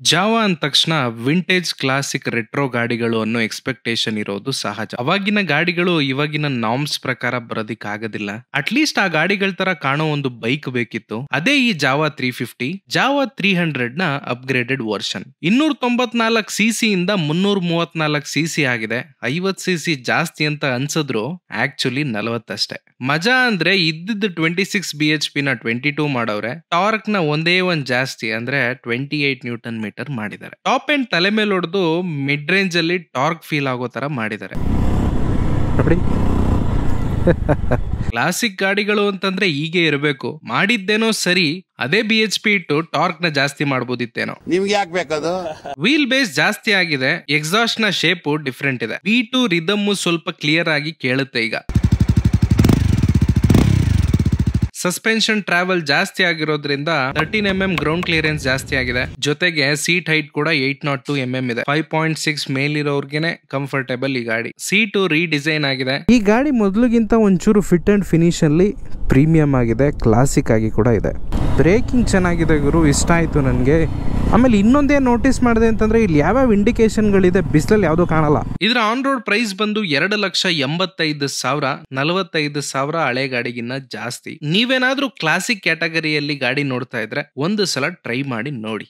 Java ಅಂದ ತಕ್ಷಣ vintage classic retro ಗಾಡಿಗಳು ಅನ್ನೋ ಎಕ್ಸ್ಪೆಕ್ಟೇಷನ್ ಇರೋದು ಸಹಜ. ಅವಾಗಿನ ಗಾಡಿಗಳು ಇವಾಗಿನ ನಾರ್ಮ್ಸ್ ಪ್ರಕಾರ ಬರೋದಿಕ್ ಆಗೋದಿಲ್ಲ. ಅಟ್ಲೀಸ್ಟ್ ಆ ಗಾಡಿಗಳ ತರ ಕಾಣೋ ಒಂದು ಬೈಕ್ ಬೇಕಿತ್ತು. ಅದೇ ಈ ಜಾವಾ 350. ಜಾವಾ 300 ನ ಅಪ್ಗ್ರೇಡೆಡ್ ವರ್ಷನ್. 294 ಸಿಸಿ ಇಂದ 334 ಸಿಸಿ ಆಗಿದೆ. 50 ಸಿಸಿ ಜಾಸ್ತಿ ಅಂತ ಅನ್ಸಿದ್ರು ಆಕ್ಚುಲಿ 40 ಅಷ್ಟೇ. ಮಜಾ ಅಂದ್ರೆ ಇದ್ದಿದ್ದು 26 BHP ನ 22 ಮಾಡವ್ರೆ. ಟಾರ್ಕ್ ನ ಒಂದೇ ಒಂದ್ ಜಾಸ್ತಿ ಅಂದ್ರೆ 28 ನ್ಯೂಟನ್ ಮೀಟರ್ ಮಾಡಿದ್ದಾರೆ. ಟಾಪ್ ಎಂಡ್ ತಲೆ ಮೇಲೆ ಹೊಡೆದು ಮಿಡ್ ರೇಂಜ್ ಅಲ್ಲಿ ಟಾರ್ಕ್ ಫೀಲ್ ಆಗೋ ತರ ಮಾಡಿದ್ದಾರೆ. ಕ್ಲಾಸಿಕ್ ಗಾಡಿಗಳು ಅಂತಂದ್ರೆ ಹೀಗೆ ಇರಬೇಕು. ಮಾಡಿದ್ದೇನೋ ಸರಿ, ಅದೇ BHP ಇಟ್ಟು ಟಾರ್ಕ್ ನ ಜಾಸ್ತಿ ಮಾಡಬಹುದಿತ್ತೇನೋ. ನಿಮ್ಗೆ ಯಾಕೆ ಬೇಕದು? ವೀಲ್ ಬೇಸ್ ಜಾಸ್ತಿ ಆಗಿದೆ. ಎಕ್ಸಾಸ್ಟ್ ನ ಶೇಪ್ ಡಿಫ್ರೆಂಟ್ ಇದೆ. B2 ರಿದಮ್ ಸ್ವಲ್ಪ ಕ್ಲಿಯರ್ ಆಗಿ ಕೇಳುತ್ತೆ. ಈಗ ಸಸ್ಪೆನ್ಷನ್ ಟ್ರಾವೆಲ್ ಜಾಸ್ತಿ ಆಗಿರೋದ್ರಿಂದ 13mm ಗ್ರೌಂಡ್ ಕ್ಲಿಯರೆನ್ಸ್ ಜಾಸ್ತಿ ಆಗಿದೆ. ಜೊತೆಗೆ ಸೀಟ್ ಹೈಟ್ ಕೂಡ 802 mm ಇದೆ. 5.6 ಮೇಲಿರೋರ್ಗೆನೆ ಕಂಫರ್ಟೇಬಲ್ ಈ ಗಾಡಿ. ಸೀಟು ರೀಡಿಸೈನ್ ಆಗಿದೆ. ಈ ಗಾಡಿ ಮೊದಲಿಗಿಂತ ಒಂಚೂರು ಫಿಟ್ ಅಂಡ್ ಫಿನಿಶ್ ಅಲ್ಲಿ ಪ್ರೀಮಿಯಂ ಆಗಿದೆ, ಕ್ಲಾಸಿಕ್ ಆಗಿ ಕೂಡ ಇದೆ. ಬ್ರೇಕಿಂಗ್ ಚೆನ್ನಾಗಿದೆ ಗುರು, ಇಷ್ಟ ಆಯ್ತು ನನಗೆ. ಆಮೇಲೆ ಇನ್ನೊಂದೇ ನೋಟಿಸ್ ಮಾಡಿದೆ ಅಂತಂದ್ರೆ ಇಲ್ಲಿ ಯಾವ್ಯಾವ ಇಂಡಿಕೇಶನ್ಗಳಿದೆ ಬಿಸಿಲಲ್ಲಿ ಯಾವ್ದು ಕಾಣಲ್ಲ. ಇದರ ಆನ್ ರೋಡ್ ಪ್ರೈಸ್ ಬಂದು 2,85,000. 45,000 ಹಳೆ ಗಾಡಿಗಿನ್ನ ಜಾಸ್ತಿ. ನೀವೇನಾದ್ರೂ ಕ್ಲಾಸಿಕ್ ಕ್ಯಾಟಗರಿಯಲ್ಲಿ ಗಾಡಿ ನೋಡ್ತಾ ಇದ್ರೆ ಒಂದು ಸಲ ಟ್ರೈ ಮಾಡಿ ನೋಡಿ.